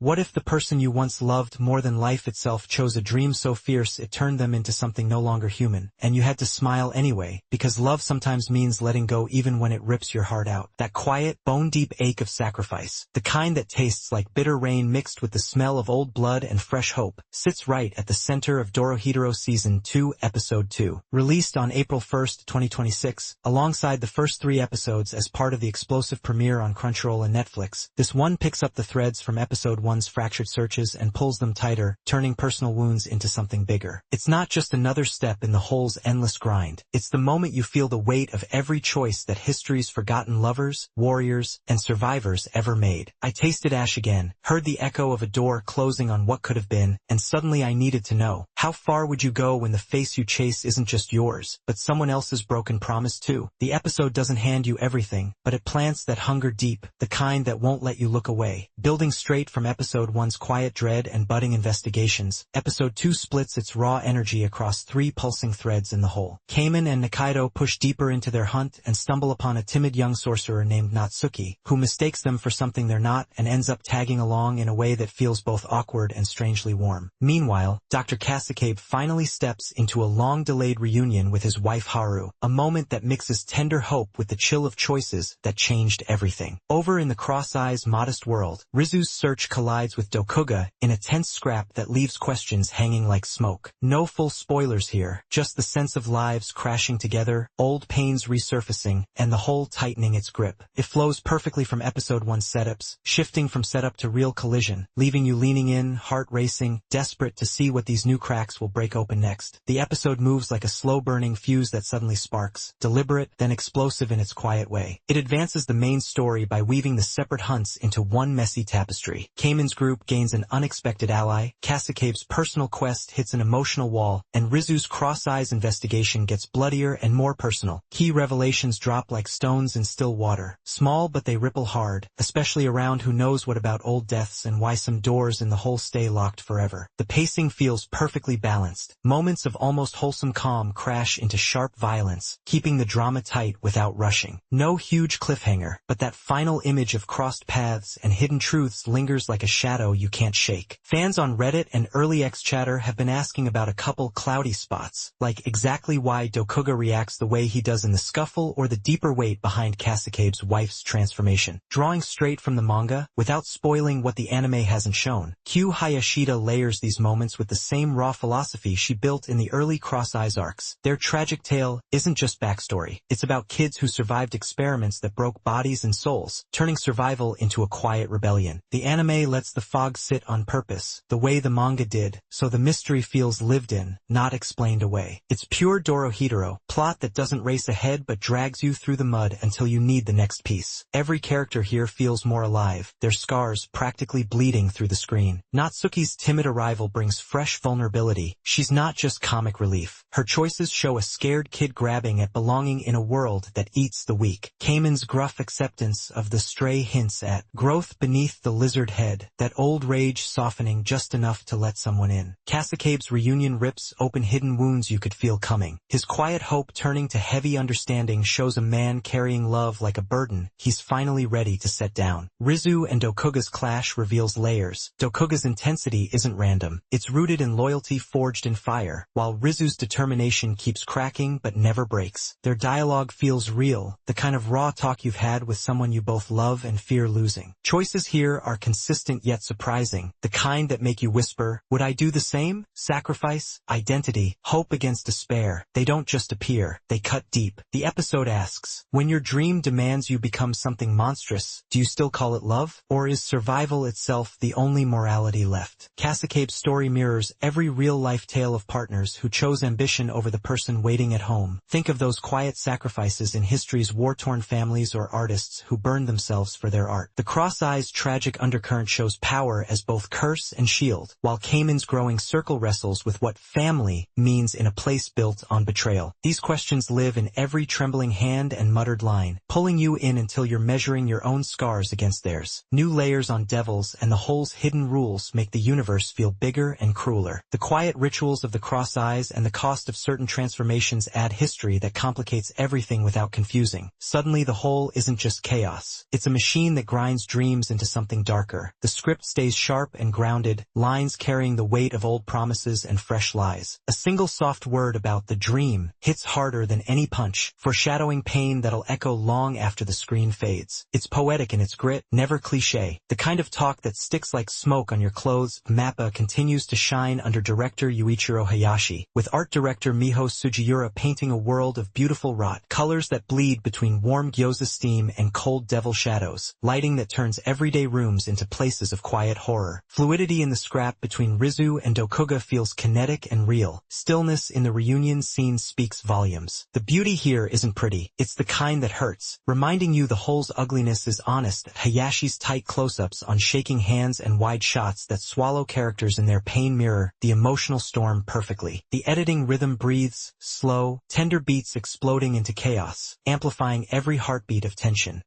What if the person you once loved more than life itself chose a dream so fierce it turned them into something no longer human, and you had to smile anyway, because love sometimes means letting go even when it rips your heart out. That quiet, bone-deep ache of sacrifice, the kind that tastes like bitter rain mixed with the smell of old blood and fresh hope, sits right at the center of Dorohedoro Season 2, Episode 2. Released on April 1, 2026, alongside the first 3 episodes as part of the explosive premiere on Crunchyroll and Netflix, this one picks up the threads from Episode 1's fractured searches and pulls them tighter, turning personal wounds into something bigger. It's not just another step in the whole's endless grind. It's the moment you feel the weight of every choice that history's forgotten lovers, warriors, and survivors ever made. I tasted ash again, heard the echo of a door closing on what could have been, and suddenly I needed to know. How far would you go when the face you chase isn't just yours, but someone else's broken promise too? The episode doesn't hand you everything, but it plants that hunger deep, the kind that won't let you look away. Building straight from Episode 1's quiet dread and budding investigations, Episode 2 splits its raw energy across 3 pulsing threads in the whole. Kamen and Nikaido push deeper into their hunt and stumble upon a timid young sorcerer named Natsuki, who mistakes them for something they're not and ends up tagging along in a way that feels both awkward and strangely warm. Meanwhile, Dr. Kasakabe finally steps into a long-delayed reunion with his wife Haru, a moment that mixes tender hope with the chill of choices that changed everything. Over in the Cross-Eye's modest world, Rizu's search collides with Dokuga in a tense scrap that leaves questions hanging like smoke. No full spoilers here, just the sense of lives crashing together, old pains resurfacing, and the whole tightening its grip. It flows perfectly from Episode 1's setups, shifting from setup to real collision, leaving you leaning in, heart racing, desperate to see what these new cracks will break open next. The episode moves like a slow-burning fuse that suddenly sparks, deliberate, then explosive in its quiet way. It advances the main story by weaving the separate hunts into one messy tapestry. Kamen's group gains an unexpected ally, Kasakabe's personal quest hits an emotional wall, and Rizu's Cross-Eye's investigation gets bloodier and more personal. Key revelations drop like stones in still water. Small but they ripple hard, especially around who knows what about old deaths and why some doors in the whole stay locked forever. The pacing feels perfectly balanced. Moments of almost wholesome calm crash into sharp violence, keeping the drama tight without rushing. No huge cliffhanger, but that final image of crossed paths and hidden truths lingers like a shadow you can't shake. Fans on Reddit and early X chatter have been asking about a couple cloudy spots, like exactly why Dokuga reacts the way he does in the scuffle or the deeper weight behind Kasakabe's wife's transformation. Drawing straight from the manga, without spoiling what the anime hasn't shown, Q Hayashida layers these moments with the same raw philosophy she built in the early Cross-Eyes arcs. Their tragic tale isn't just backstory, it's about kids who survived experiments that broke bodies and souls, turning survival into a quiet rebellion. The anime lets the fog sit on purpose, the way the manga did, so the mystery feels lived in, not explained away. It's pure Dorohedoro, plot that doesn't race ahead but drags you through the mud until you need the next piece. Every character here feels more alive, their scars practically bleeding through the screen. Natsuki's timid arrival brings fresh vulnerability. She's not just comic relief. Her choices show a scared kid grabbing at belonging in a world that eats the weak. Kamen's gruff acceptance of the stray hints at growth beneath the lizard head, that old rage softening just enough to let someone in. Kasakabe's reunion rips open hidden wounds you could feel coming. His quiet hope turning to heavy understanding shows a man carrying love like a burden he's finally ready to set down. Rizu and Dokuga's clash reveals layers. Dokuga's intensity isn't random. It's rooted in loyalty forged in fire, while Rizu's determination keeps cracking but never breaks. Their dialogue feels real, the kind of raw talk you've had with someone you both love and fear losing. Choices here are consistent yet surprising, the kind that make you whisper, would I do the same? Sacrifice, identity, hope against despair. They don't just appear, they cut deep. The episode asks, when your dream demands you become something monstrous, do you still call it love? Or is survival itself the only morality left? Kasakabe's story mirrors every real-life tale of partners who chose ambition over the person waiting at home. Think of those quiet sacrifices in history's war-torn families or artists who burned themselves for their art. The Cross-Eye's tragic undercurrent shows power as both curse and shield, while Kamen's growing circle wrestles with what family means in a place built on betrayal. These questions live in every trembling hand and muttered line, pulling you in until you're measuring your own scars against theirs. New layers on devils and the whole's hidden rules make the universe feel bigger and crueler. The quiet rituals of the Cross-Eyes and the cost of certain transformations add history that complicates everything without confusing. Suddenly the whole isn't just chaos. It's a machine that grinds dreams into something darker. The The script stays sharp and grounded, lines carrying the weight of old promises and fresh lies. A single soft word about the dream hits harder than any punch, foreshadowing pain that'll echo long after the screen fades. It's poetic in its grit, never cliché. The kind of talk that sticks like smoke on your clothes. Mappa continues to shine under director Yuichiro Hayashi, with art director Miho Sugiura painting a world of beautiful wrought colors that bleed between warm gyoza steam and cold devil shadows, lighting that turns everyday rooms into places of quiet horror. Fluidity in the scrap between Rizu and Dokuga feels kinetic and real. Stillness in the reunion scene speaks volumes. The beauty here isn't pretty, it's the kind that hurts, reminding you the whole's ugliness is honest. Hayashi's tight close-ups on shaking hands and wide shots that swallow characters in their pain mirror the emotional storm perfectly. The editing rhythm breathes, slow, tender beats exploding into chaos, amplifying every heartbeat of tension.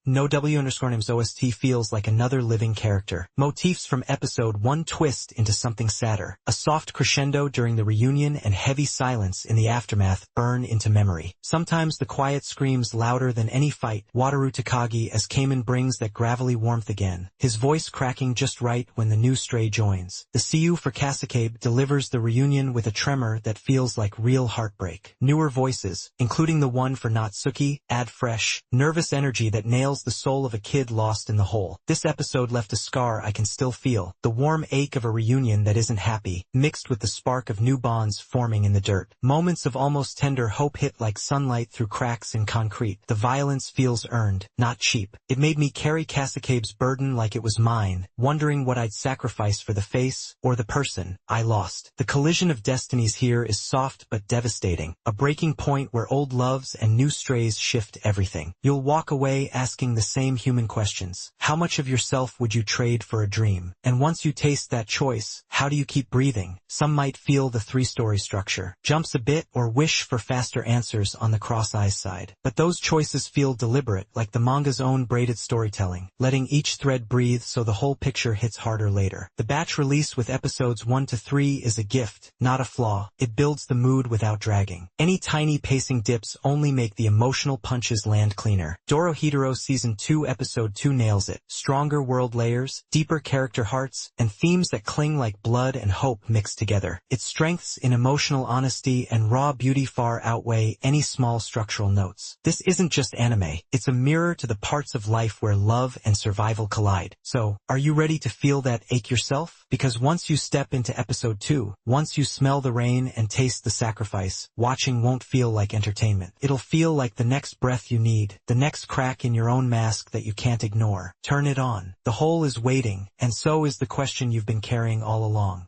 No W_names OST feels like another living character. Motifs from episode 1 twist into something sadder. A soft crescendo during the reunion and heavy silence in the aftermath burn into memory. Sometimes the quiet screams louder than any fight. Wataru Takagi as Kamen brings that gravelly warmth again, his voice cracking just right when the new stray joins. The CU for Kasakabe delivers the reunion with a tremor that feels like real heartbreak. Newer voices, including the one for Natsuki, add fresh, nervous energy that nails the soul of a kid lost in the hole. This episode left a scar I can still feel, the warm ache of a reunion that isn't happy, mixed with the spark of new bonds forming in the dirt. Moments of almost tender hope hit like sunlight through cracks in concrete. The violence feels earned, not cheap. It made me carry Kasakabe's burden like it was mine, wondering what I'd sacrifice for the face, or the person I lost. The collision of destinies here is soft but devastating, a breaking point where old loves and new strays shift everything. You'll walk away asking the same human questions. How much of yourself would you trade for a dream? And once you taste that choice, how do you keep breathing? Some might feel the three-story structure jumps a bit or wish for faster answers on the cross-eyes side. But those choices feel deliberate, like the manga's own braided storytelling, letting each thread breathe so the whole picture hits harder later. The batch release with episodes 1 to 3 is a gift, not a flaw. It builds the mood without dragging. Any tiny pacing dips only make the emotional punches land cleaner. Dorohedoro Season 2 Episode 2 nails it. Stronger world layers, deeper character hearts, and themes that cling like blood and hope mixed together. Its strengths in emotional honesty and raw beauty far outweigh any small structural notes. This isn't just anime, it's a mirror to the parts of life where love and survival collide. So, are you ready to feel that ache yourself? Because once you step into episode 2, once you smell the rain and taste the sacrifice, watching won't feel like entertainment. It'll feel like the next breath you need, the next crack in your own mask that you can't ignore. Turn it on. The hole is waiting, and so is the question you've been carrying all along.